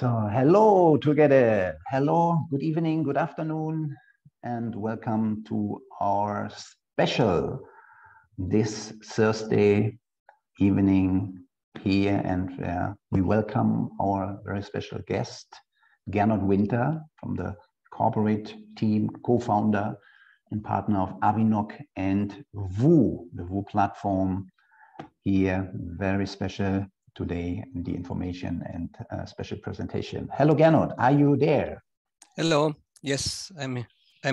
So, hello together. Hello, good evening, good afternoon, and welcome to our special this Thursday evening here. And we welcome our very special guest, Gernot Winter, from the corporate team, co-founder and partner of AVINOC and VOO, the VOO platform. Here, very special today, the information and special presentation. Hello, Gernot. Are you there? Hello. Yes, I'm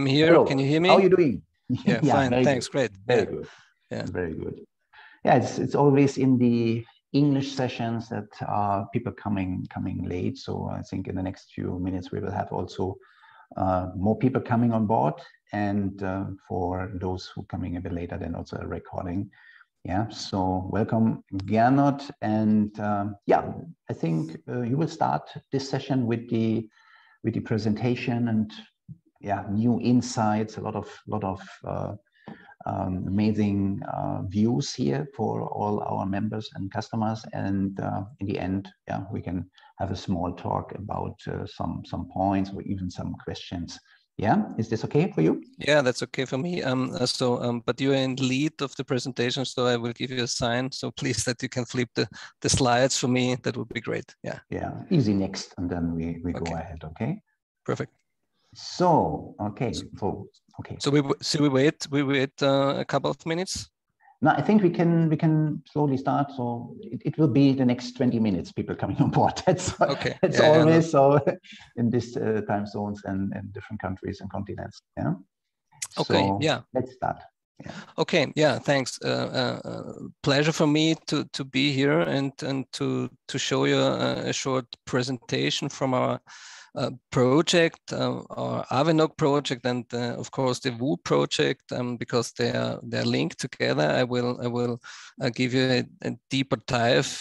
here. Hello. Can you hear me? How are you doing? Yeah, fine. Thanks. Good. Great. Very good. Yeah, very good. Yeah, it's always in the English sessions that people coming late. So I think in the next few minutes we will have also more people coming on board, and for those who coming a bit later, then also a recording. Yeah, so welcome, Gernot, and yeah, I think you will start this session with the presentation and yeah, new insights, a lot of amazing views here for all our members and customers, and in the end, yeah, we can have a small talk about some points or even some questions. Yeah, is this okay for you? Yeah, that's okay for me. But you're in lead of the presentation, so I will give you a sign. So please, that you can flip the slides for me. That would be great. Yeah. Yeah, easy next, and then we go ahead. Okay. Perfect. So okay. So we wait a couple of minutes. No, I think we can slowly start. So it will be the next 20 minutes, people coming on board. That's okay. It's always so in this time zones and different countries and continents. Yeah. Okay. So yeah. Let's start. Yeah. Okay. Yeah. Thanks. Pleasure for me to be here and to show you a short presentation from our project, our AVINOC project, and of course the VOO project, because they are linked together. I will give you a deeper dive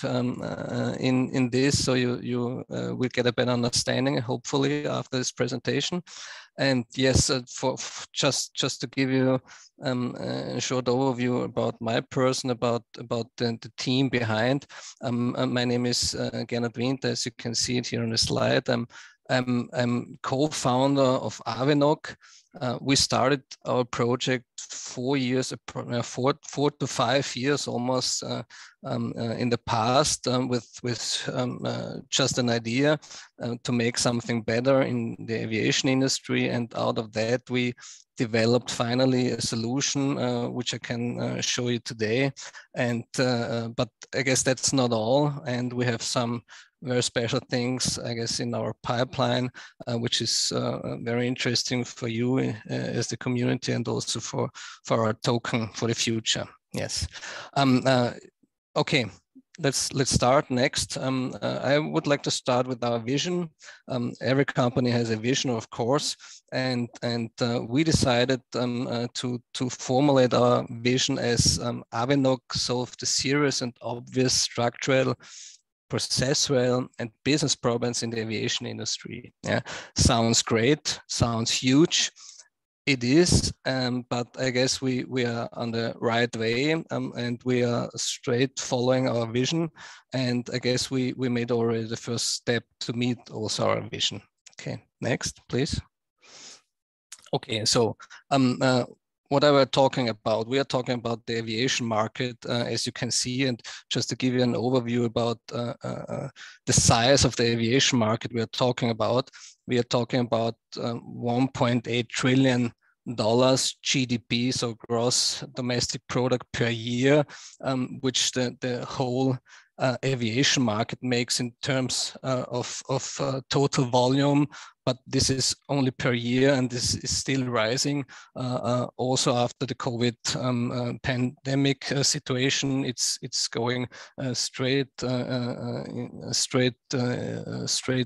in this, so you will get a better understanding, hopefully, after this presentation. And yes, for just to give you a short overview about my person, about the team behind. My name is Gernot Winter, as you can see it here on the slide. I'm co-founder of AVINOC. We started our project 4 to 5 years almost in the past with just an idea to make something better in the aviation industry, and out of that we developed finally a solution which I can show you today. And but I guess that's not all, and we have some very special things, I guess, in our pipeline, which is very interesting for you as the community, and also for our token for the future. Yes. Okay. Let's start next. I would like to start with our vision. Every company has a vision, of course, and we decided to formulate our vision as AVINOC solve the serious and obvious structural, processual, and business problems in the aviation industry. Yeah, sounds great, sounds huge. It is, but I guess we are on the right way, and we are straight following our vision. And I guess we made already the first step to meet also our vision. Okay, next, please. Okay, so what are we talking about? We are talking about the aviation market, as you can see, and just to give you an overview about the size of the aviation market we are talking about. We are talking about $1.8 trillion GDP, so gross domestic product per year, which the whole aviation market makes in terms of total volume. But this is only per year, and this is still rising. Also after the COVID pandemic situation, it's going straight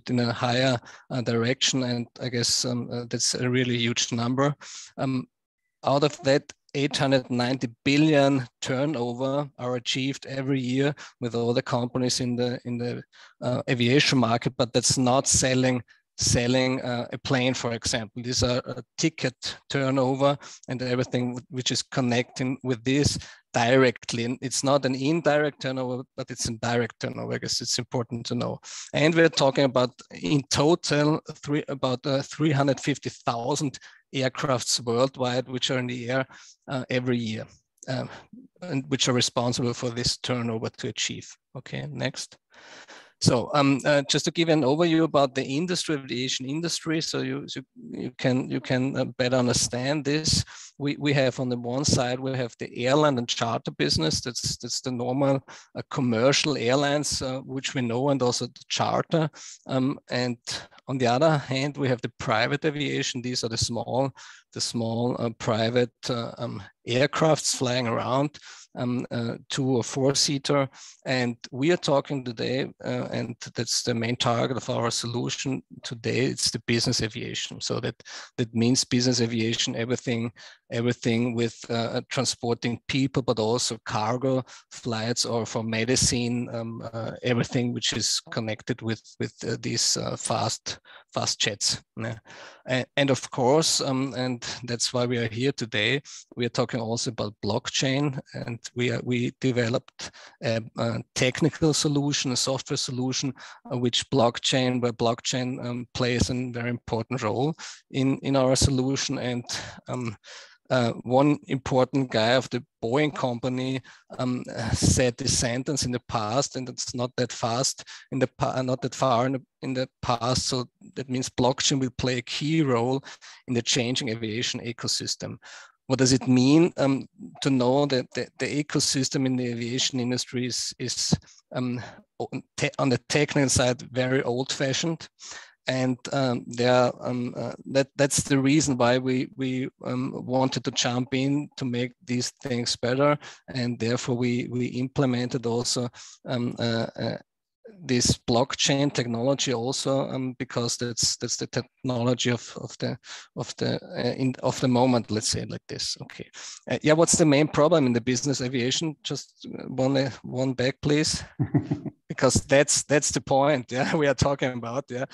in a higher direction, and I guess that's a really huge number. Out of that, 890 billion turnover are achieved every year with all the companies in the aviation market, but that's not selling selling a plane, for example. These are a ticket turnover and everything which is connecting with this directly. And it's not an indirect turnover, but it's a direct turnover. I guess it's important to know. And we're talking about, in total, about 350,000 aircrafts worldwide, which are in the air every year, and which are responsible for this turnover to achieve. Okay, next. So just to give an overview about the industry, aviation industry, so you can better understand this. We have on the one side, we have the airline and charter business. That's the normal commercial airlines, which we know, and also the charter. And on the other hand, we have the private aviation. These are the small private aircrafts flying around, 2 or 4 seater. And we are talking today, and that's the main target of our solution today, it's the business aviation. So that means business aviation, everything with transporting people, but also cargo flights, or for medicine, everything which is connected with these fast jets. And of course, and that's why we are here today, we are talking also about blockchain, and we developed a technical solution, a software solution, where blockchain plays a very important role in our solution. And one important guy of the Boeing company said this sentence in the past, and it's not that fast not that far in the past. So that means blockchain will play a key role in the changing aviation ecosystem. What does it mean? To know that the ecosystem in the aviation industry is on the technical side very old-fashioned. And that's the reason why we wanted to jump in to make these things better, and therefore we implemented also this blockchain technology also, because that's the technology of the moment, let's say it like this. Okay, yeah. What's the main problem in the business aviation? Just one back, please. Because that's the point, yeah, we are talking about, yeah.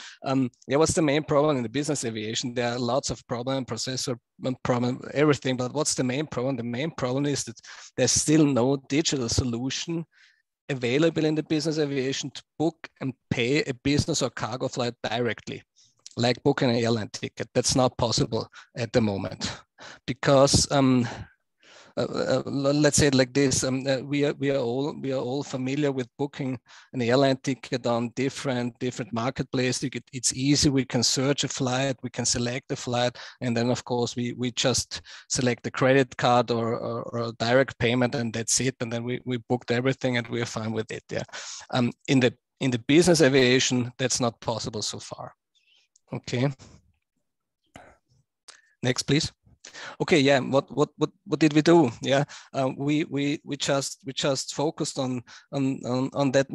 What's the main problem in the business aviation? There are lots of problems, processor problem, everything, but what's the main problem? The main problem is that there's still no digital solution available in the business aviation to book and pay a business or cargo flight directly, like booking an airline ticket. That's not possible at the moment, because let's say it like this: we are all familiar with booking an airline ticket on different marketplaces. It's easy. We can search a flight, we can select a flight, and then of course we just select a credit card or a direct payment, and that's it. And then we booked everything, and we are fine with it. Yeah. In the business aviation, that's not possible so far. Okay. Next, please. Okay, yeah. What did we do? Yeah, we just focused on that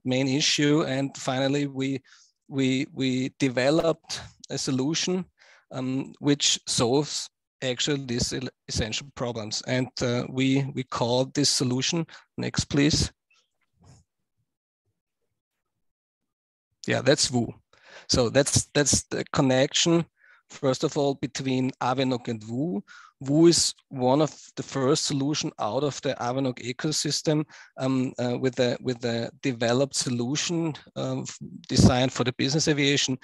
main issue, and finally we developed a solution which solves actually these essential problems, and we called this solution. Next, please. Yeah, that's VOO. So that's the connection. First of all, between AVINOC and VOO. VOO is one of the first solution out of the AVINOC ecosystem, with a developed solution designed for the business aviation,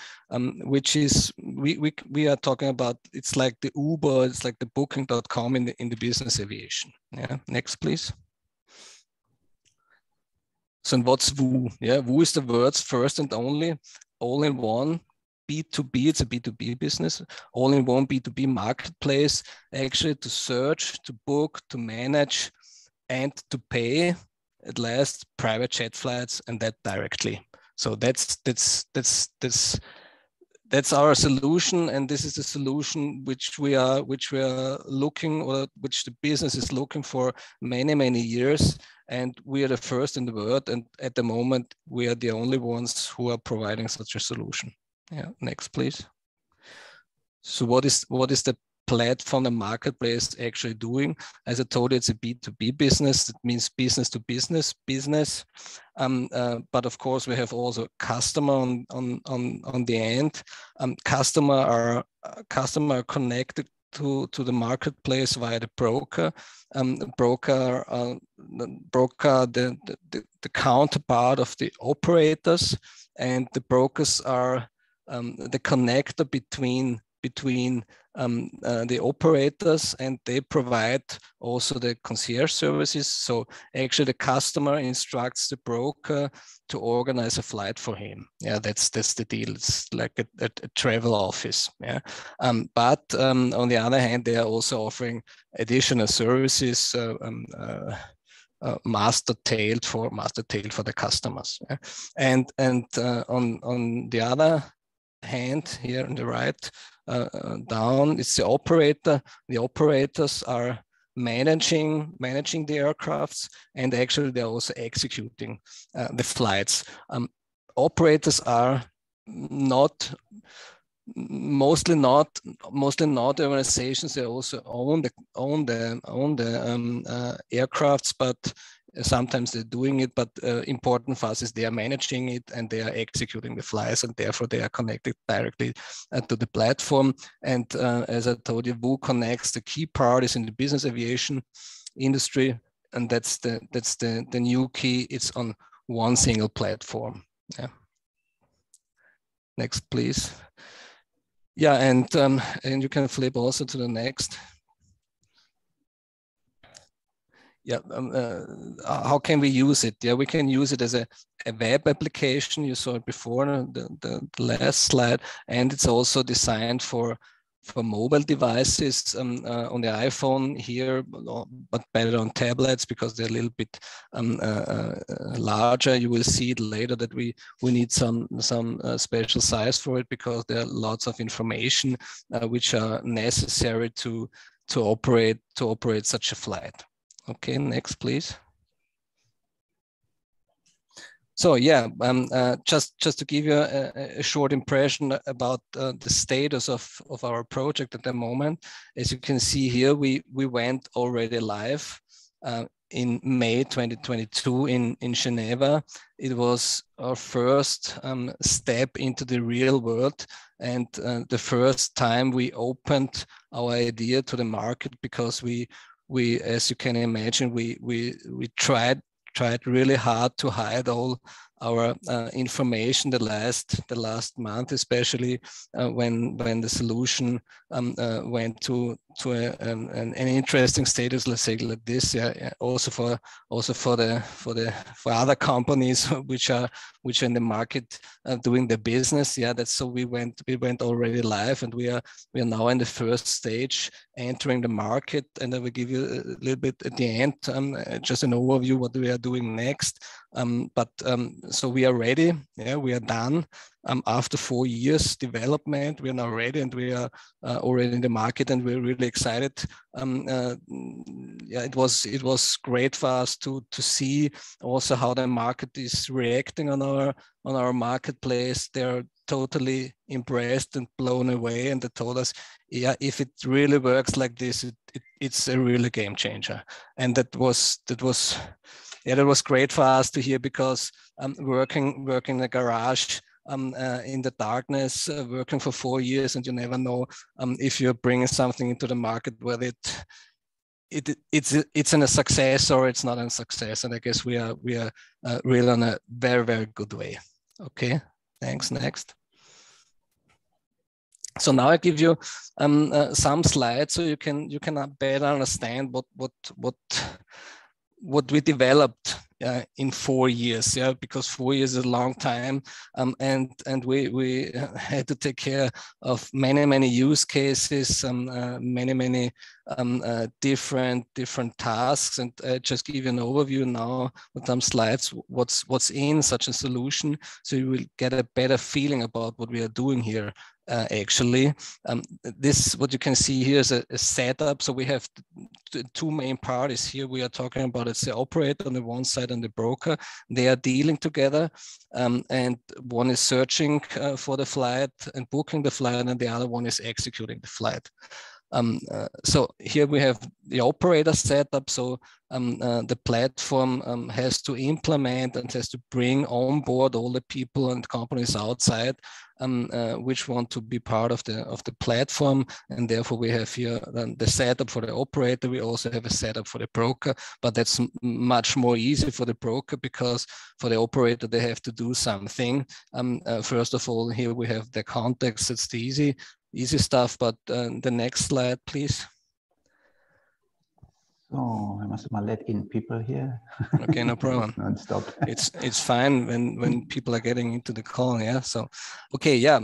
which is we are talking about. It's like the Uber, it's like the Booking.com in the business aviation. Yeah. Next, please. So what's VOO? Yeah, VOO is the world's first and only all-in-one B2B, it's a B2B business, all-in-one B2B marketplace, actually to search, to book, to manage, and to pay at last private jet flights, and that directly. So that's our solution, and this is the solution which we are looking, or which the business is looking for many years, and we are the first in the world, and at the moment we are the only ones who are providing such a solution. Yeah, next, please. So what is the platform, the marketplace actually doing. As I told you, it's a B2B business. That means business to business. But of course, we have also customer on the end. Customer are connected to the marketplace via the broker. Broker, the counterpart of the operators, and the brokers are the connector between the operators, and they provide also the concierge services. So actually the customer instructs the broker to organize a flight for him. Yeah, that's the deal. It's like a travel office. Yeah, but on the other hand, they are also offering additional services, master tailed for the customers. Yeah? And on the other hand, here on the right down, it's the operator. The operators are managing the aircrafts, and actually they're also executing the flights. Operators are mostly not organizations. They also own the aircrafts, but sometimes they're doing it. But important for us is they are managing it and they are executing the flights, and therefore they are connected directly to the platform. And as I told you, VOO connects the key parties in the business aviation industry, and that's the new key. It's on one single platform. Yeah. Next, please. Yeah, and you can flip also to the next. Yeah, how can we use it? Yeah, we can use it as a web application. You saw it before, the last slide, and it's also designed for mobile devices on the iPhone here, but better on tablets because they're a little bit larger. You will see it later that we need some special size for it, because there are lots of information which are necessary to operate such a flight. Okay, next, please. So yeah, just to give you a short impression about the status of our project at the moment. As you can see here, we went already live in May 2022 in Geneva. It was our first step into the real world, and the first time we opened our idea to the market, because we as you can imagine, we tried really hard to hide all our information the last month, especially when the solution went to an interesting status, let's say like this. Yeah, also for other companies which are in the market doing the business. Yeah, that's so we went already live, and we are now in the first stage, entering the market. And I will give you a little bit at the end, just an overview what we are doing next. So we are ready. Yeah, we are done. After 4 years development, we are now ready, and we are already in the market, and we're really excited. Yeah, it was great for us to see also how the market is reacting on our marketplace. They're totally impressed and blown away, and they told us, yeah, if it really works like this, it's a really game changer. And that was great for us to hear, because working in a garage in the darkness, working for 4 years, and you never know if you're bringing something into the market, whether it's a success or it's not a success. And I guess we are really on a very, very good way. Okay, thanks. Next. So now I give you some slides so you can better understand what we developed in 4 years. Yeah, because 4 years is a long time, and we had to take care of many use cases, many different tasks. And just give you an overview now with some slides what's in such a solution, so you will get a better feeling about what we are doing here. Actually, this what you can see here is a setup. So we have two main parties here. We are talking about it's the operator on the one side and the broker. They are dealing together, and one is searching for the flight and booking the flight, and the other one is executing the flight. So here we have the operator setup. So the platform has to implement and has to bring on board all the people and companies outside which want to be part of the platform. And therefore we have here the setup for the operator. We also have a setup for the broker, but that's much more easy for the broker, because for the operator, they have to do something. First of all, here we have the context. It's the easy stuff, but the next slide, please. So I must let in people here. Okay, no problem. Non-stop. It's fine when people are getting into the call. Yeah. So, okay. Yeah.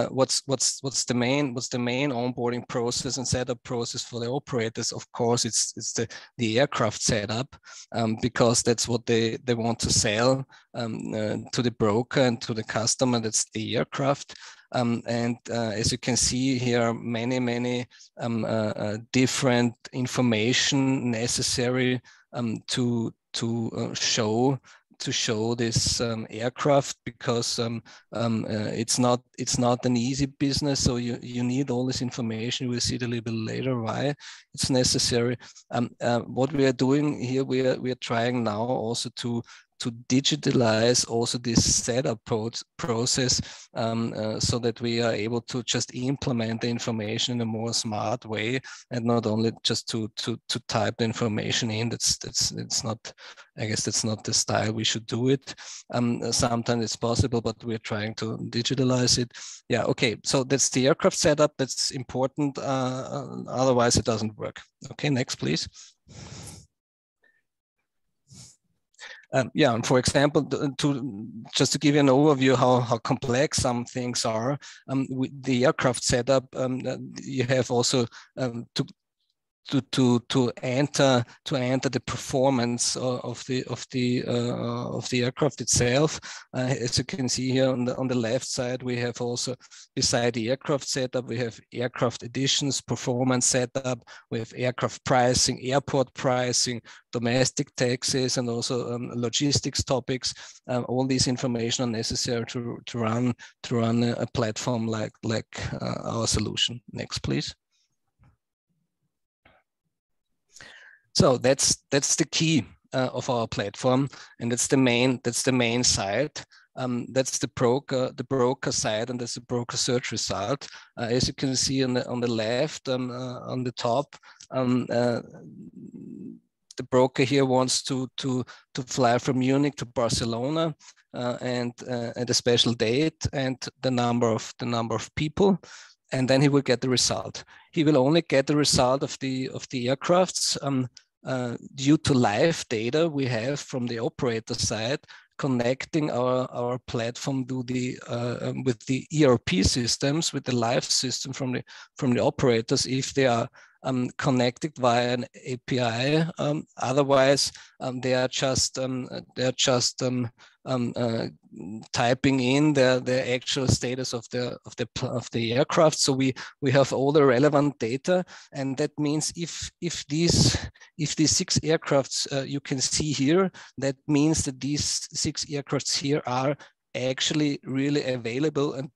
What's the main onboarding process and setup process for the operators? Of course, it's the aircraft setup, because that's what they want to sell to the broker and to the customer. That's the aircraft. As you can see here, many different information necessary to show this aircraft, because it's not an easy business. So you need all this information. We'll see it a little bit later why it's necessary. What we are doing here, we are trying now also to digitalize also this setup process, so that we are able to just implement the information in a more smart way, and not only just to type the information in. That's not, I guess that's not the style we should do it. Sometimes it's possible, but we're trying to digitalize it. Yeah, okay, so that's the aircraft setup. That's important, otherwise it doesn't work. Okay, next please. Yeah, and for example, just to give you an overview how complex some things are, with the aircraft setup, you have also to enter the performance of the aircraft itself. As you can see here on the left side, we have also, beside the aircraft setup, we have aircraft additions, performance setup, we have aircraft pricing, airport pricing, domestic taxes, and also logistics topics. All these information are necessary to run a platform like our solution. Next, please. So that's the key of our platform, and that's the main side. That's the broker side, and that's the broker search result. As you can see on the left, on the top, the broker here wants to fly from Munich to Barcelona, and at a special date, and the number of people. And then he will get the result. He will only get the result of the aircrafts due to live data we have from the operator side, connecting our platform to the with the ERP systems, with the live system from the operators, if they are connected via an API. Otherwise, they are just typing in the actual status of the aircraft. So we have all the relevant data, and that means if these 6 aircrafts you can see here, that means that these 6 aircrafts here are actually really available and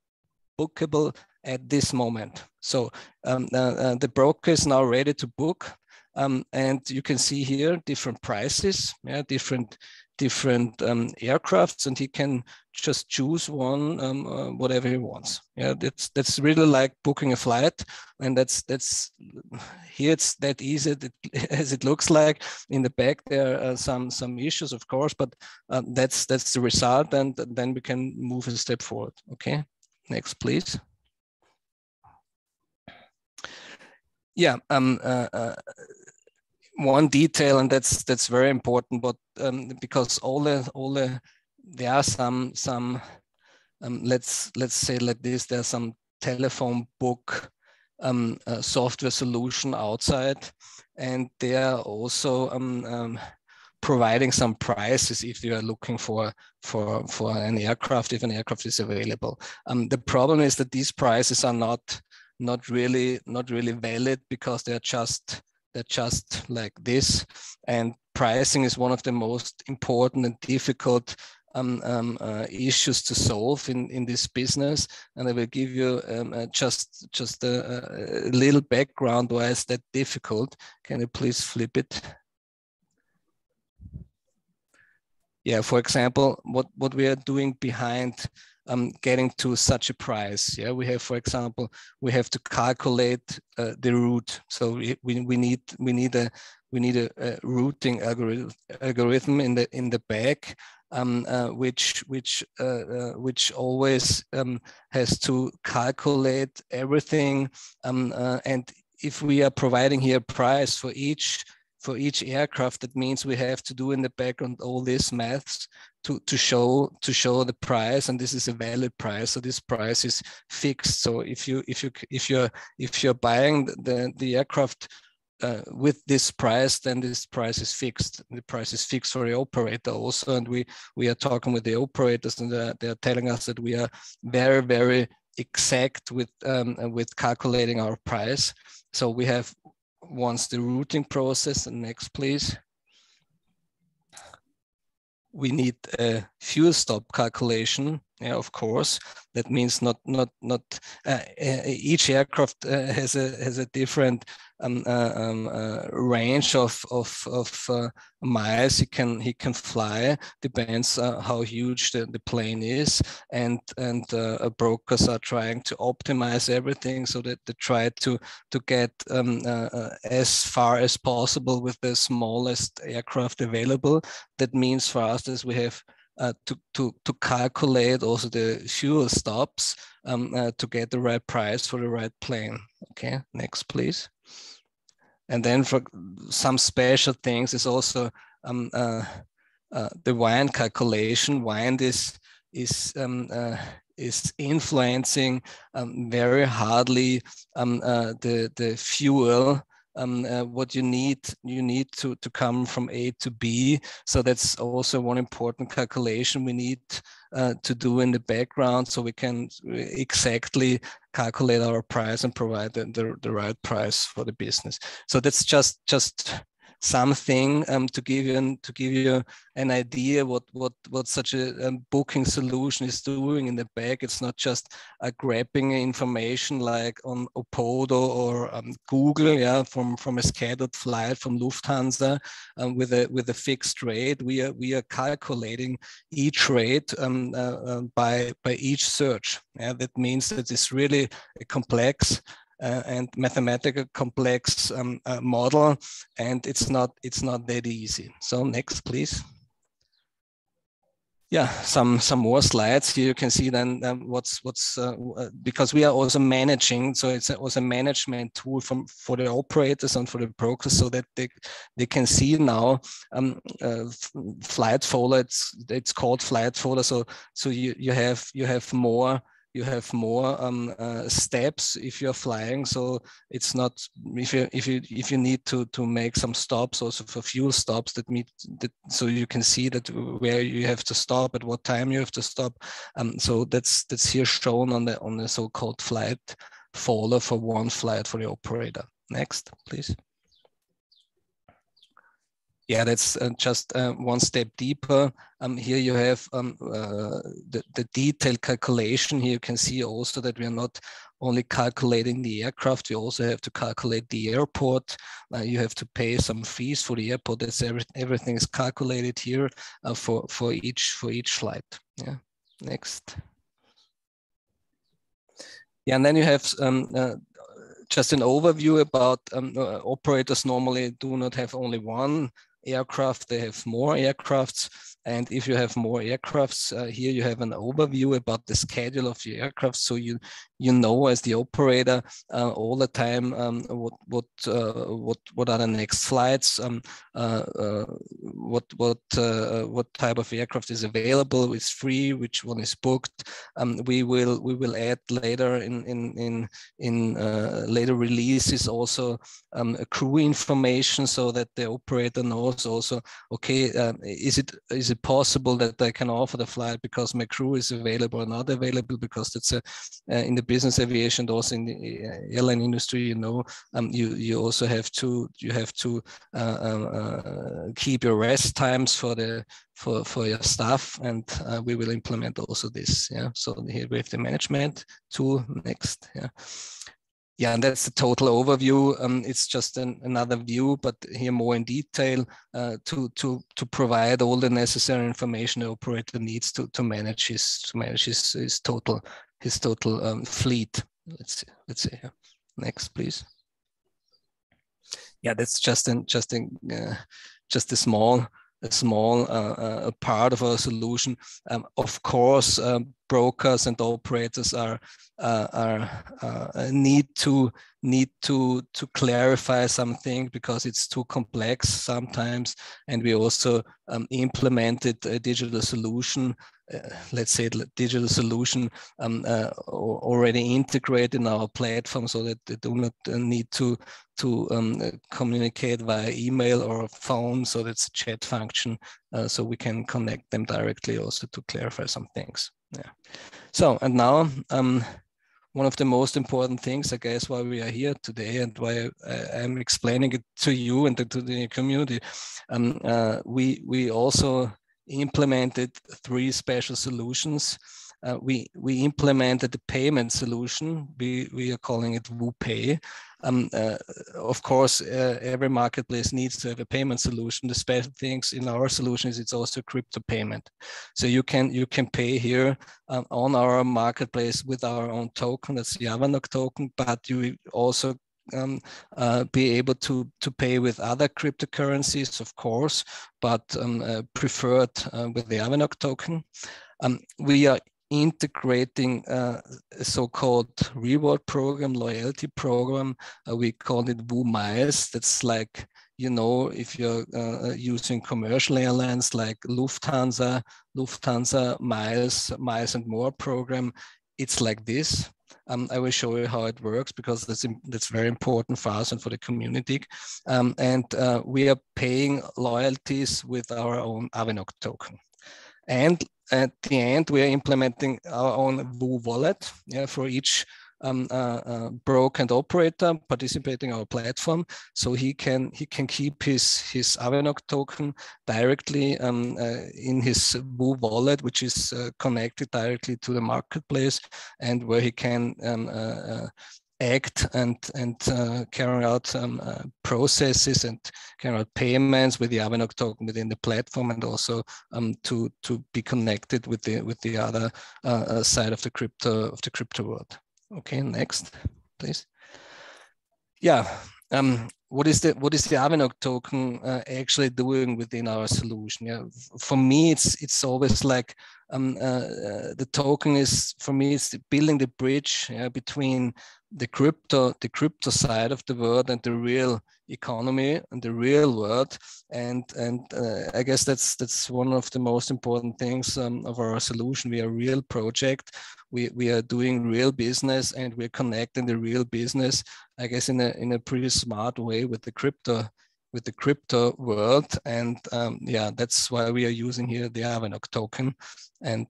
bookable at this moment. So the broker is now ready to book, and you can see here different prices, yeah, different aircrafts, and he can just choose one, whatever he wants. Yeah, that's really like booking a flight, and that's here it's that easy as it looks like. In the back there are some issues, of course, but that's the result, and then we can move a step forward. Okay, next please. Yeah, one detail, and that's very important, but because there are some let's say like this, there's some telephone book software solution outside, and they are also providing some prices if you are looking for an aircraft, if an aircraft is available. The problem is that these prices are not really valid, because they're just like this, and pricing is one of the most important and difficult issues to solve in this business, and I will give you just a little background why it's that difficult. Can you please flip it? Yeah, for example, what we are doing behind getting to such a price. Yeah, we have, for example, we have to calculate the route. So we need a routing algorithm in the back, which always has to calculate everything. And if we are providing here a price for each aircraft, that means we have to do in the background all these maths to show the price, and this is a valid price. So this price is fixed. So if you're buying the aircraft with this price, then this price is fixed. The price is fixed for the operator also, and we are talking with the operators, and they are telling us that we are very, very exact with calculating our price. So we have once the routing process, and next please. We need a fuel stop calculation. Yeah, of course. That means not each aircraft has a different range of miles he can fly. Depends how huge the plane is, and brokers are trying to optimize everything so that they try to get as far as possible with the smallest aircraft available. That means for us that we have to calculate also the fuel stops to get the right price for the right plane. Okay, next please. And then for some special things is also the wind calculation. Wind is influencing very hardly the fuel. What you need to come from A to B. So that's also one important calculation we need to do in the background, so we can exactly calculate our price and provide the right price for the business. So that's just something to give you an idea what such a booking solution is doing in the back. It's not just grabbing information like on Opodo or Google, yeah, from a scheduled flight from Lufthansa with a fixed rate. We are calculating each rate by each search. Yeah, that means that it's really a complex and mathematical complex model, and it's not that easy. So next, please. Yeah, some more slides here. You can see then what's because we are also managing, so it's also a management tool for the operators and for the brokers, so that they can see now flight folder. It's called flight folder. So you have more. You have more steps if you're flying. So it's not if you need to make some stops also for fuel stops, that means that, so you can see that where you have to stop, at what time you have to stop. So that's here shown on the so-called flight folder for one flight for the operator. Next, please. Yeah, that's just one step deeper. Here you have the detailed calculation. Here you can see also that we are not only calculating the aircraft, you also have to calculate the airport. You have to pay some fees for the airport. That's everything is calculated here for each flight. Yeah, next. Yeah, and then you have just an overview about operators normally do not have only one aircraft, they have more aircrafts. And if you have more aircrafts, here you have an overview about the schedule of your aircraft. So you know as the operator all the time what are the next flights, what type of aircraft is available, is free, which one is booked. We will add later in later releases also crew information, so that the operator knows also, okay, is it possible that I can offer the flight because my crew is available or not available? Because that's in the business aviation, also in the airline industry, you know, you also have to keep your rest times for your staff, and we will implement also this. Yeah. So here we have the management tool. Next. Yeah. Yeah, and that's the total overview. It's just another view, but here more in detail to provide all the necessary information the operator needs to manage his total fleet. Let's see here. Next, please. Yeah, that's just a small part of our solution. Of course, brokers and operators need to clarify something because it's too complex sometimes, and we also implemented a digital solution. Let's say digital solution already integrated in our platform, so that they do not need to communicate via email or phone. So that's a chat function, so we can connect them directly also to clarify some things. Yeah. So, and now one of the most important things, I guess, why we are here today and why I'm explaining it to you and to the community, we also implemented 3 special solutions. We implemented the payment solution. We are calling it VOO Pay. Of course, every marketplace needs to have a payment solution. The special things in our solution is it's also crypto payment. So you can pay here on our marketplace with our own token. That's the AVINOC token, but you also be able to pay with other cryptocurrencies, of course, but preferred with the AVINOC token. We are integrating a so-called reward program, loyalty program. We call it VOO Miles. That's like, you know, if you're using commercial airlines like Lufthansa Miles and More program, it's like this. I will show you how it works because that's very important for us and for the community. We are paying loyalties with our own AVINOC token. And at the end, we are implementing our own VOO wallet, yeah, for each broker and operator participating in our platform. So he can keep his AVINOC token directly in his VOO wallet, which is connected directly to the marketplace, and where he can act and carry out processes and carry out payments with the AVINOC token within the platform, and also to be connected with the other side of the crypto world. Okay, next, please. Yeah. What is the AVINOC token actually doing within our solution? Yeah, for me, it's always like the token is, for me, it's building the bridge between the crypto side of the world and the real economy and the real world, and I guess that's one of the most important things of our solution. We are a real project. We are doing real business, and we're connecting the real business, I guess, in a pretty smart way with the crypto world. And yeah, that's why we are using here the AVINOC token. And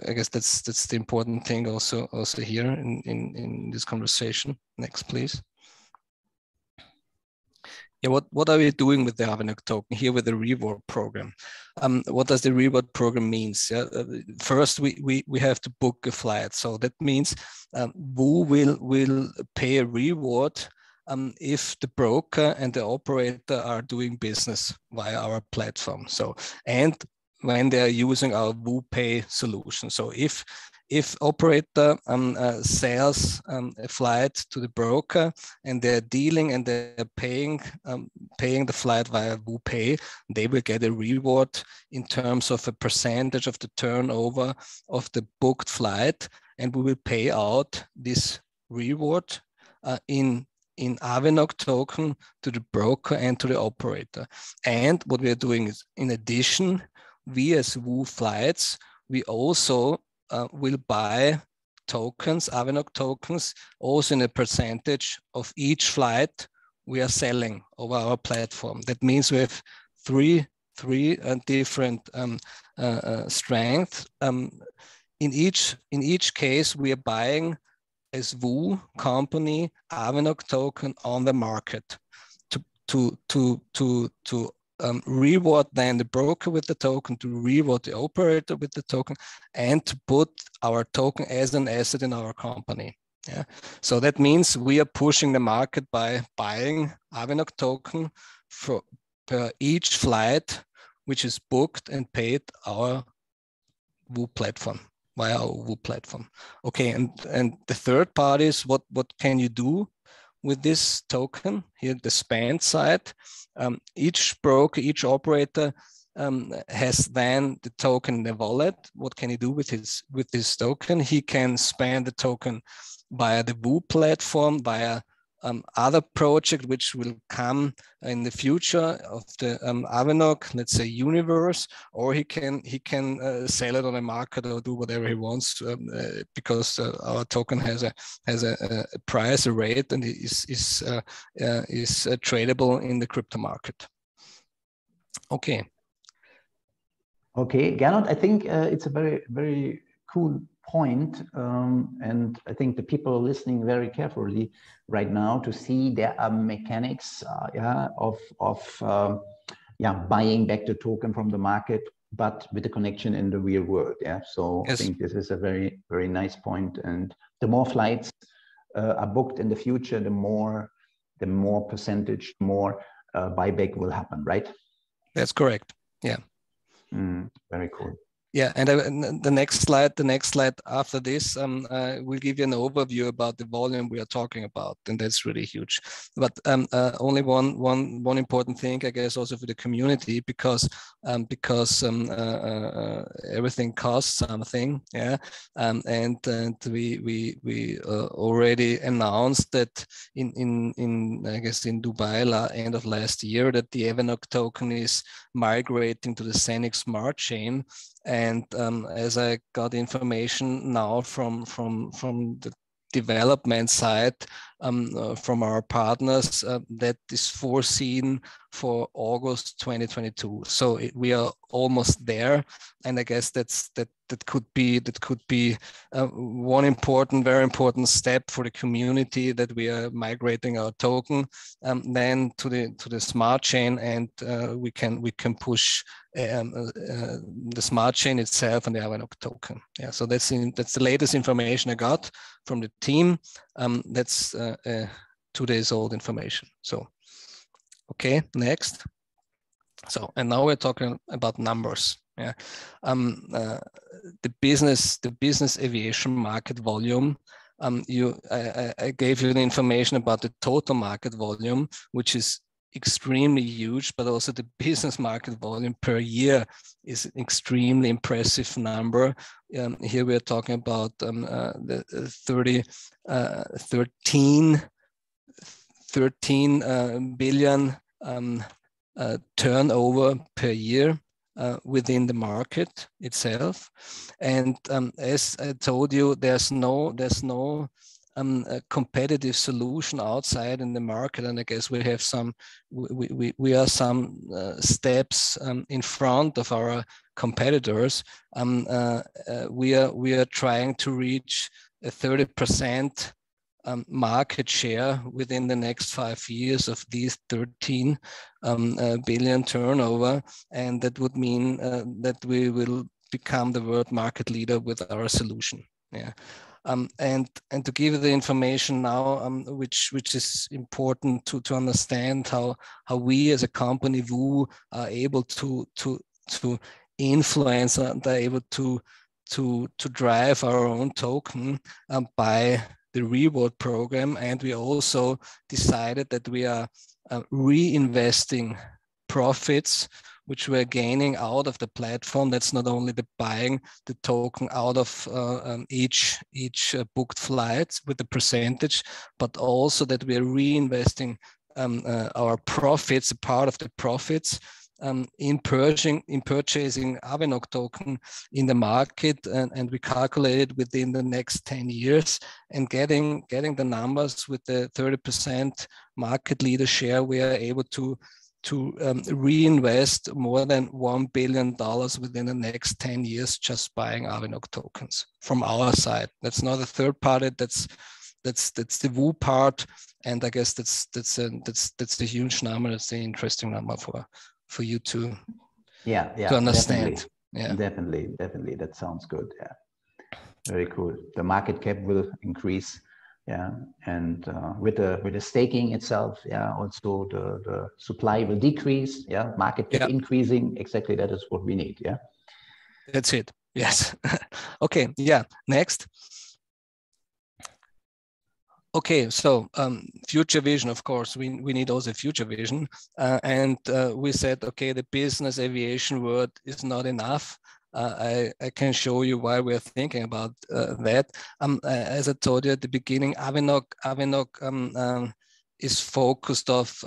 I guess that's the important thing also here in this conversation. Next, please. Yeah, what are we doing with the AVINOC token here with the reward program? What does the reward program means? Yeah, first, we have to book a flight. So that means VOO will pay a reward if the broker and the operator are doing business via our platform. So, and when they are using our VOO Pay solution. So if operator sells a flight to the broker and they're dealing and they're paying the flight via VOO Pay, they will get a reward in terms of a percentage of the turnover of the booked flight, and we will pay out this reward in AVINOC token to the broker and to the operator. And what we are doing is, in addition, we as VOO Flights, we also will buy tokens, AVINOC tokens, also in a percentage of each flight we are selling over our platform. That means we have three different strengths. In each case, we are buying as VOO company AVINOC token on the market to reward then the broker with the token, to reward the operator with the token, and to put our token as an asset in our company. Yeah. So that means we are pushing the market by buying AVINOC token per each flight which is booked and paid our VOO platform, via our VOO platform. Okay, and the third part is what can you do with this token? Here, the spend side. Each broker, each operator has then the token in the wallet. What can he do with this token? He can spend the token via the VOO platform, via other project which will come in the future of the AVINOC, let's say universe, or he can sell it on the market or do whatever he wants because our token has a price, a rate, and is tradable in the crypto market. Okay. Okay, Gernot, I think it's a very cool point, and I think the people are listening very carefully right now to see there are mechanics of buying back the token from the market, but with the connection in the real world. Yeah, so yes. I think this is a very nice point, and the more flights are booked in the future, the more percentage, more buyback will happen, right? That's correct. Yeah. Very cool. Yeah, and the next slide after this will give you an overview about the volume we are talking about, and that's really huge. But only one important thing, I guess, also for the community, because everything costs something, yeah, and we already announced that in I guess in Dubai end of last year that the AVINOC token is migrating to the ZENIQ smart chain. And as I got information now from the development side from our partners, that is foreseen for August 2022. So we are almost there, and I guess that could be one very important step for the community, that we are migrating our token then to the smart chain, and we can push the smart chain itself and the AVINOC token. Yeah, so that's the latest information I got from the team. That's 2 days old information. So, okay, next. So, and now we're talking about numbers. Yeah, the business aviation market volume. I gave you the information about the total market volume, which is extremely huge, but also the business market volume per year is an extremely impressive number. Here we are talking about the 13 billion turnover per year within the market itself. And as I told you, there's no a competitive solution outside in the market, and I guess we have we are some steps in front of our competitors. We are trying to reach a 30% market share within the next 5 years of these 13 billion turnover, and that would mean that we will become the world market leader with our solution. Yeah. And to give you the information now, which is important to understand how we as a company VOO are able to influence and are able to drive our own token by the reward program. And we also decided that we are reinvesting profits which we're gaining out of the platform. That's not only the buying the token out of each booked flights with the percentage, but also that we are reinvesting our profits, a part of the profits, in purchasing AVINOC token in the market, and we calculated within the next 10 years, and getting the numbers with the 30% market leader share, we are able to reinvest more than $1 billion within the next 10 years just buying AVINOC tokens from our side. That's not a third party. That's the VOO part, and I guess that's a huge number. That's the interesting number you to to understand. Definitely. That sounds good. Yeah, very cool. The market cap will increase. Yeah, and with the staking itself, yeah, also the supply will decrease. Yeah, market cap increasing. Exactly, that is what we need. Yeah, that's it. Yes. Okay. Yeah. Next. Okay, so future vision, of course, we need also future vision. And we said, okay, the business aviation world is not enough. I can show you why we're thinking about that. As I told you at the beginning, AVINOC is focused of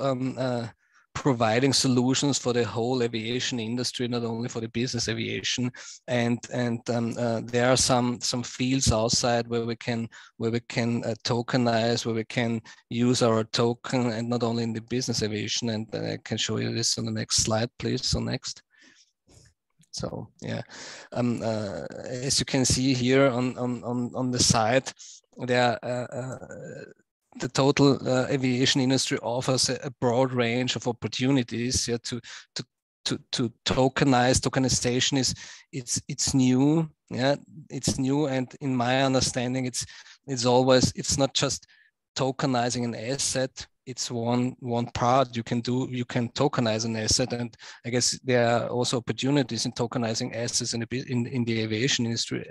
providing solutions for the whole aviation industry, not only for the business aviation. And there are some fields outside where we can tokenize, where we can use our token, and not only in the business aviation. And I can show you this on the next slide, please. So next. So yeah, as you can see here on the side, there the total aviation industry offers a broad range of opportunities to tokenize. Tokenization it's new. Yeah, it's new, and in my understanding, it's not just tokenizing an asset. It's one part you can do. You can tokenize an asset, and I guess there are also opportunities in tokenizing assets in the aviation industry.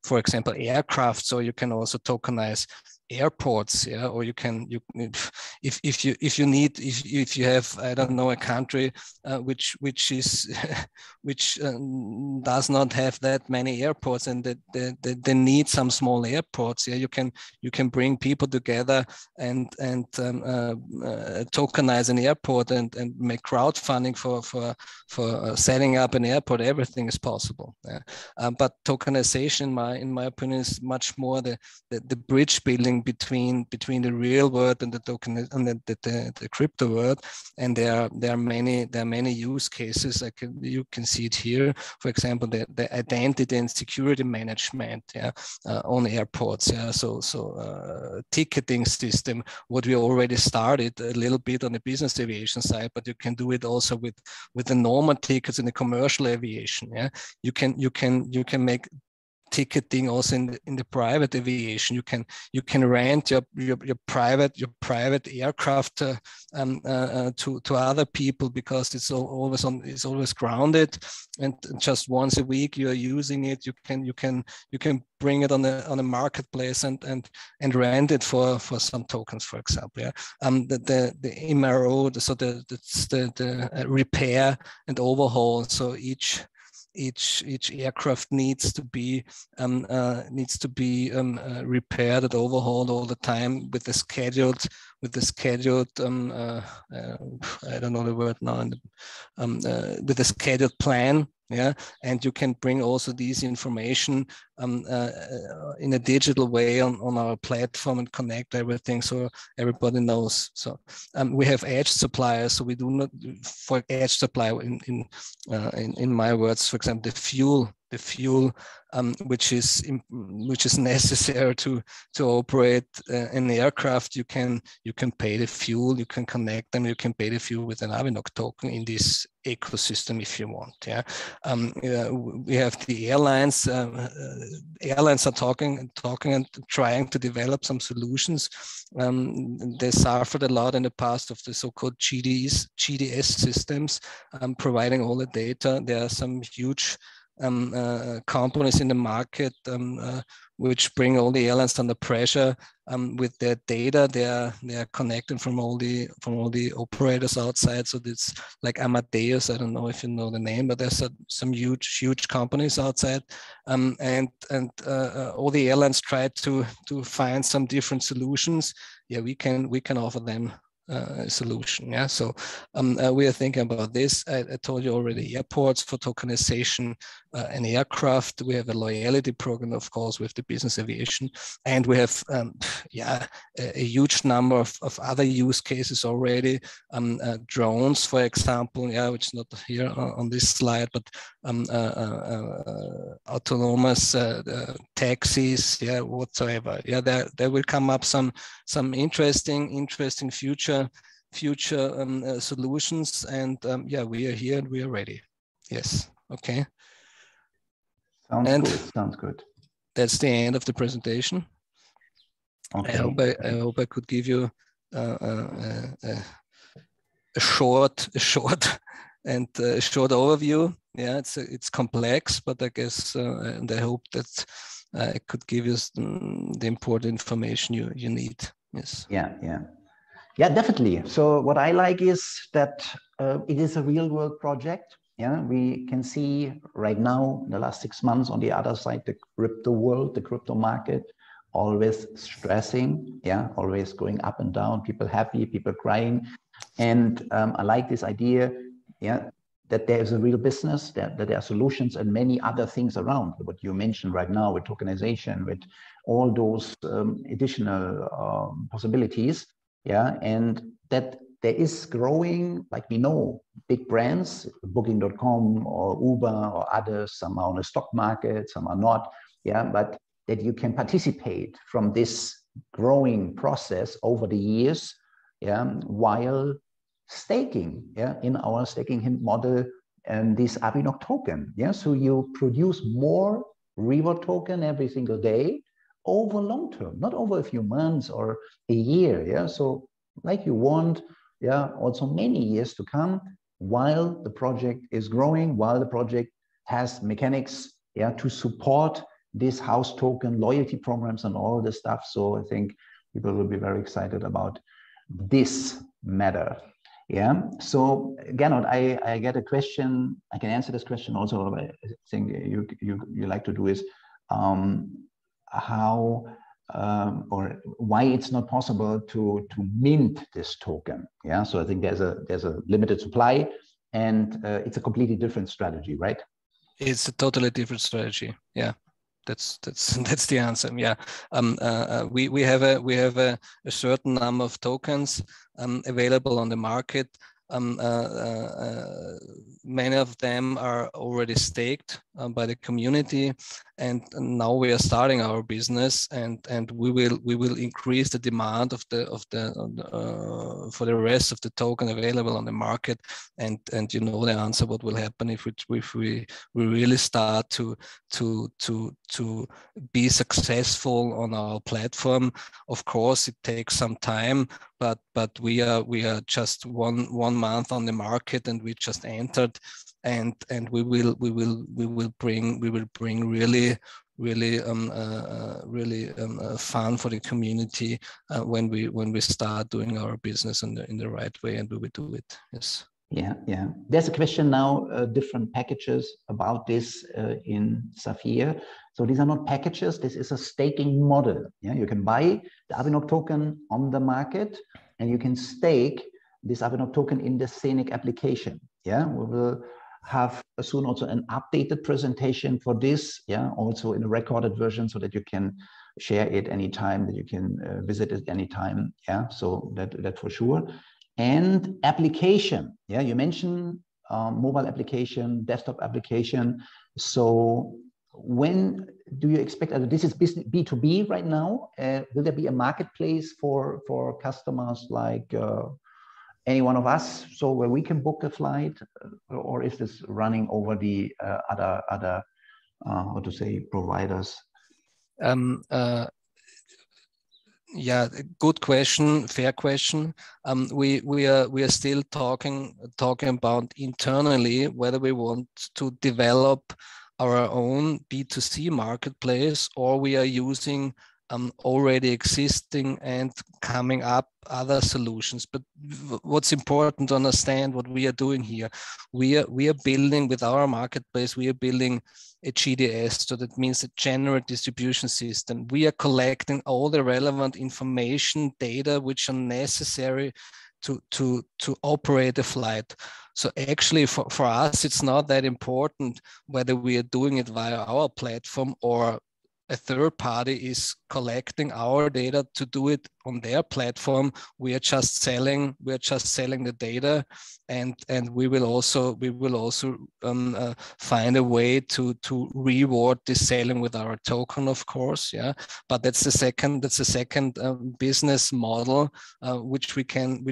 For example, aircraft. So you can also tokenize airports, yeah, or if you have, I don't know, a country which does not have that many airports, and they need some small airports. Yeah, you can bring people together and tokenize an airport and make crowdfunding for setting up an airport. Everything is possible. Yeah. But tokenization, in my opinion, is much more the bridge building between the real world and the token and the crypto world. And there are many use cases. You can see it here. For example, the identity and security management, yeah, on airports. Yeah, so ticketing system. What we already started a little bit on the business aviation side, but you can do it also with the normal tickets in the commercial aviation. Yeah, you can make ticketing also in the private aviation. You can rent your private aircraft to other people, because it's always grounded, and just once a week you are using it. You can bring it on a marketplace and rent it for some tokens, for example. Yeah, the MRO, so the repair and overhaul. So each aircraft needs to be repaired and overhauled all the time with the scheduled I don't know the word now, with the scheduled plan. Yeah, and you can bring also these information in a digital way on our platform and connect everything so everybody knows. So we have edge suppliers. So we do not, for edge supply in my words, for example, the fuel which is necessary to operate an aircraft. You can pay the fuel, you can connect them, you can pay the fuel with an AVINOC token in this ecosystem if you want. Yeah, we have the airlines. Airlines are talking and trying to develop some solutions. They suffered a lot in the past of the so-called GDS systems, providing all the data. There are some huge companies in the market which bring all the airlines under pressure with their data. They are connected from all the operators outside. So it's like Amadeus. I don't know if you know the name, but there's some huge companies outside, and all the airlines try to find some different solutions. Yeah, we can offer them solution. Yeah, so we are thinking about this. I told you already, airports for tokenization, an aircraft. We have a loyalty program, of course, with the business aviation, and we have a huge number of other use cases already. Drones, for example, yeah, which is not here on this slide, but autonomous taxis, yeah, whatsoever. Yeah, there will come up some interesting future future solutions. And yeah, we are here and we are ready. Yes. Okay. Sounds good. Sounds good. That's the end of the presentation. Okay. I hope I could give you a short and short overview. Yeah, it's complex, but I guess and I hope that I could give you the important information you need. Yes. Yeah, definitely. So what I like is that it is a real world project. Yeah, we can see right now in the last 6 months on the other side, the crypto world, the crypto market, always stressing. Yeah, always going up and down. People happy, people crying, and I like this idea. Yeah, that there is a real business, that there are solutions and many other things around what you mentioned right now with tokenization, with all those additional possibilities. Yeah, and that there is growing, like we know, big brands, Booking.com or Uber or others, some are on the stock market, some are not. Yeah, but that you can participate from this growing process over the years, yeah, while staking, yeah, in our staking hint model, and this AVINOC token, yeah, so you produce more reward token every single day over long term, not over a few months or a year, yeah, so like you want, yeah, also many years to come, while the project is growing, while the project has mechanics, yeah, to support this house token loyalty programs and all this stuff. So I think people will be very excited about this matter. Yeah. So Gernot, I get a question. I can answer this question also. I think you like to do is how or why it's not possible to mint this token. Yeah. So I think there's a limited supply, and it's a completely different strategy, right? It's a totally different strategy. Yeah. That's the answer. Yeah, we have a certain number of tokens available on the market. Many of them are already staked by the community, and now we are starting our business, and we will increase the demand of for the rest of the token available on the market, and you know the answer what will happen if we really start to be successful on our platform. Of course, it takes some time, but we are just one month on the market, and we just entered, and we will bring really fun for the community when we start doing our business in the right way, and we will do it. Yes. Yeah. There's a question now, different packages about this in Saphir. So these are not packages, this is a staking model. Yeah, you can buy the AVINOC token on the market, and you can stake this AVINOC token in the ZENIQ application. Yeah, we will have soon also an updated presentation for this. Yeah, also in a recorded version, so that you can share it anytime, that you can visit it anytime. Yeah, so that for sure. And application, yeah, you mentioned mobile application, desktop application. So when do you expect, this is B2B right now, will there be a marketplace for customers like any one of us, so where we can book a flight, or is this running over the other how to say, providers? Yeah, good question, fair question. We are still talking about internally whether we want to develop our own B2C marketplace, or we are using already existing and coming up other solutions. But what's important to understand what we are doing here, we are building with our marketplace, we are building a GDS, so that means a general distribution system. We are collecting all the relevant information, data which are necessary to operate a flight. So actually for us, it's not that important whether we are doing it via our platform or a third party is collecting our data to do it on their platform. We are just selling the data, and we will also find a way to reward this selling with our token, of course. Yeah, but that's the second business model which we can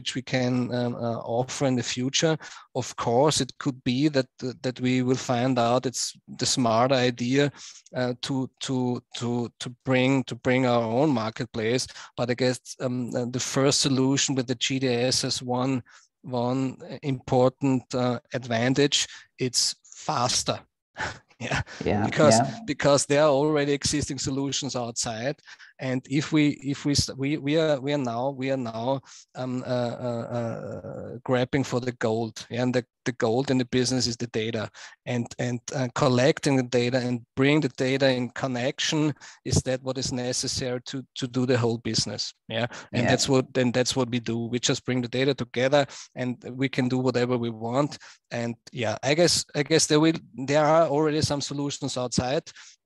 offer in the future. Of course, it could be that we will find out it's the smart idea to bring our own marketplace. But I guess the first solution with the GDS has one important advantage: it's faster. Because there are already existing solutions outside, and if we are now grabbing for the gold, and the gold in the business is the data, and collecting the data and bring the data in connection is that what is necessary to do the whole business. That's what we do. We just bring the data together, and we can do whatever we want. And I guess there are already some solutions outside.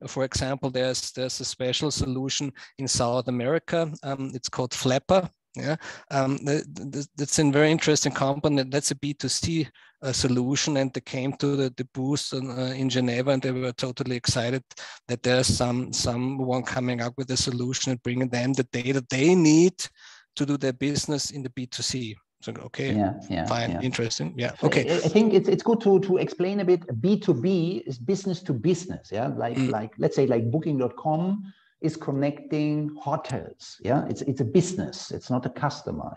For example, there's a special solution in South America. It's called Flapper. That's a very interesting company. That's a B2C solution, and they came to the booth in Geneva, and they were totally excited that there's someone coming up with a solution and bringing them the data they need to do their business in the B2C. So fine, interesting. Okay. I think it's good to explain a bit. B2B is business to business. Like let's say like Booking.com is connecting hotels. It's a business. It's not a customer.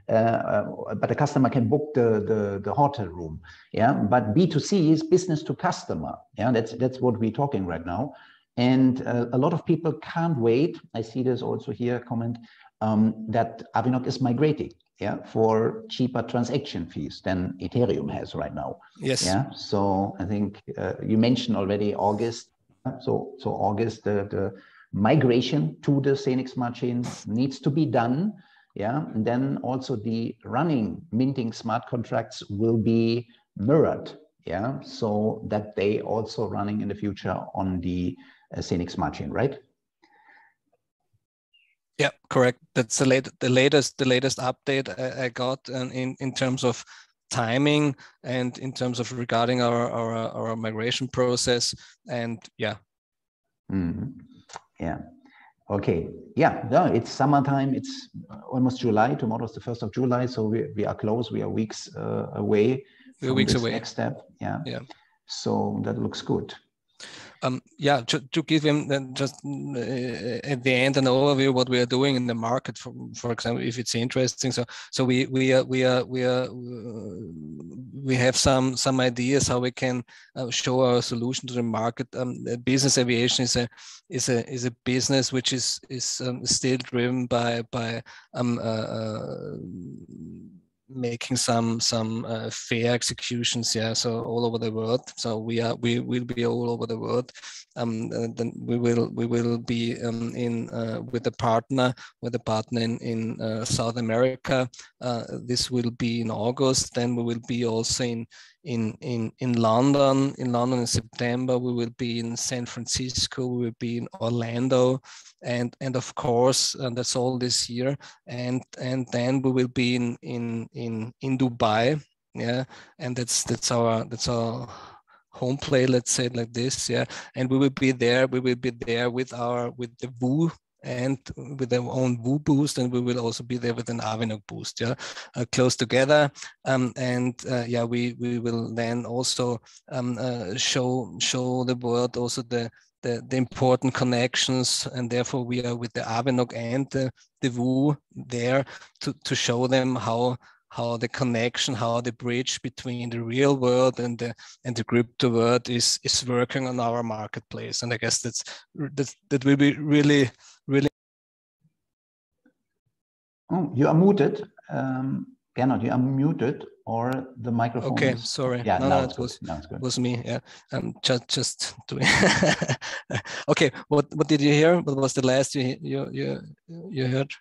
But the customer can book the hotel room. But B2C is business to customer. That's what we're talking right now. And a lot of people can't wait. I see this also here comment that AVINOC is migrating. For cheaper transaction fees than Ethereum has right now. Yes. So I think you mentioned already August. So August, the migration to the ZENIQ smart chain needs to be done. And then also the minting smart contracts will be mirrored. So that they also running in the future on the ZENIQ smart chain, right? Yeah, correct. That's the latest update I got in terms of timing and in terms of regarding our migration process. And Okay. It's summertime. It's almost July. Tomorrow is the 1st of July. So we are close. We are weeks away. Next step. So that looks good. To give him just at the end an overview what we are doing in the market, for example, if it's interesting. So we have some ideas how we can show our solution to the market. Business aviation is a business which is still driven by making some fair executions, so all over the world. So we will be all over the world. Then we will be with a partner in South America. This will be in August. Then we will be also in London in September. We will be in San Francisco. We will be in Orlando, and of course, that's all this year. And then we will be in Dubai. And that's our home play, let's say it like this. And we will be there with the VOO and with our own VOO boost, and we will also be there with an AVINOC boost, close together. We will then also show the world also the important connections, and therefore we are with the AVINOC and the VOO there to show them how the connection, how the bridge between the real world and the crypto world is working on our marketplace. And I guess that will be really. Oh, you are muted. Gernot, you are muted, or the microphone. Okay, sorry. Yeah, no, it was me. Yeah, just doing. Okay, what did you hear? What was the last you heard?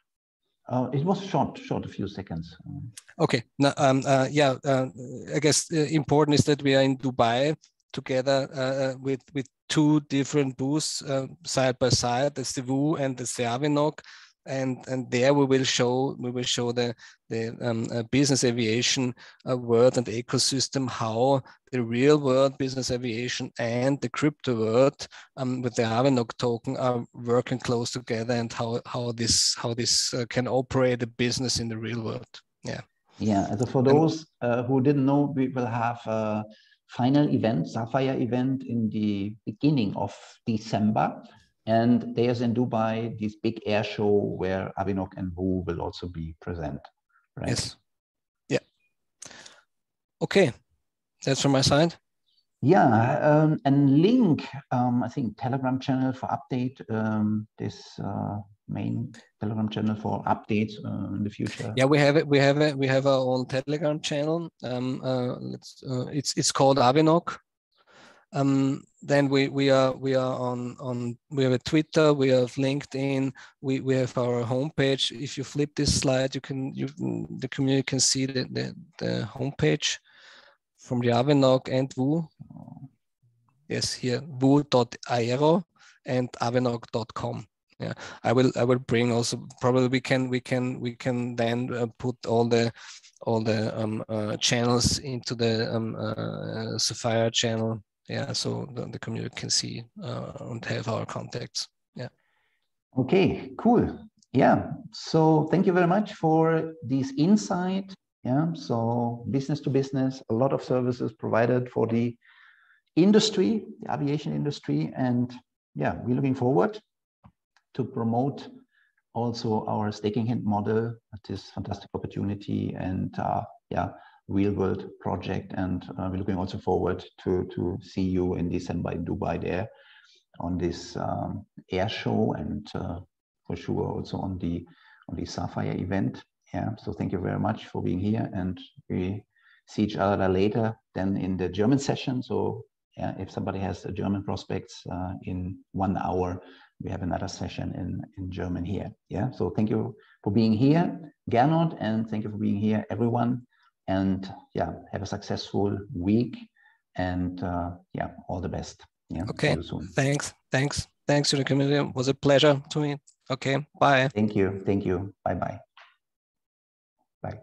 It was short, a few seconds. Okay. No, I guess important is that we are in Dubai together with two different booths side by side. That's the VOO and that's the AVINOC. and there we will show the business aviation world and ecosystem, how the real world business aviation and the crypto world with the AVINOC token are working close together, and how this can operate a business in the real world. Yeah. Yeah. So for those who didn't know, we will have a final event, Sapphire event, in the beginning of December. And there's in Dubai this big air show where AVINOC and VOO will also be present. Right? Yes. Yeah. Okay. That's from my side. Yeah, and link, I think, Telegram channel for update, this main Telegram channel for updates in the future. Yeah, we have it. We have our own Telegram channel. It's called AVINOC. Then we are on we have a Twitter, we have LinkedIn, we have our homepage. If you flip this slide, the community can see the homepage from the AVINOC and VOO. Yes, here voo.aero and avinoc.com. Yeah, I will bring also, probably we can then put all the channels into the Sapphire channel. Yeah, so the community can see and have our contacts. Yeah. Okay, cool. Yeah, so thank you very much for this insight. Yeah, so business to business, a lot of services provided for the industry, the aviation industry, and yeah, we're looking forward to promote also our staking hand model at this fantastic opportunity and yeah, real world project. And we're looking also forward to see you in December in Dubai there on this air show, and for sure also on the Sapphire event. Yeah, so thank you very much for being here, and we see each other later then in the German session. So yeah, if somebody has a German prospects in 1 hour, we have another session in German here. Yeah, so thank you for being here, Gernot, and thank you for being here, everyone. And yeah, have a successful week, and yeah, all the best. Yeah, okay. See you soon. Thanks to the community. It was a pleasure to me. Okay, bye. Thank you. Bye-bye. Bye.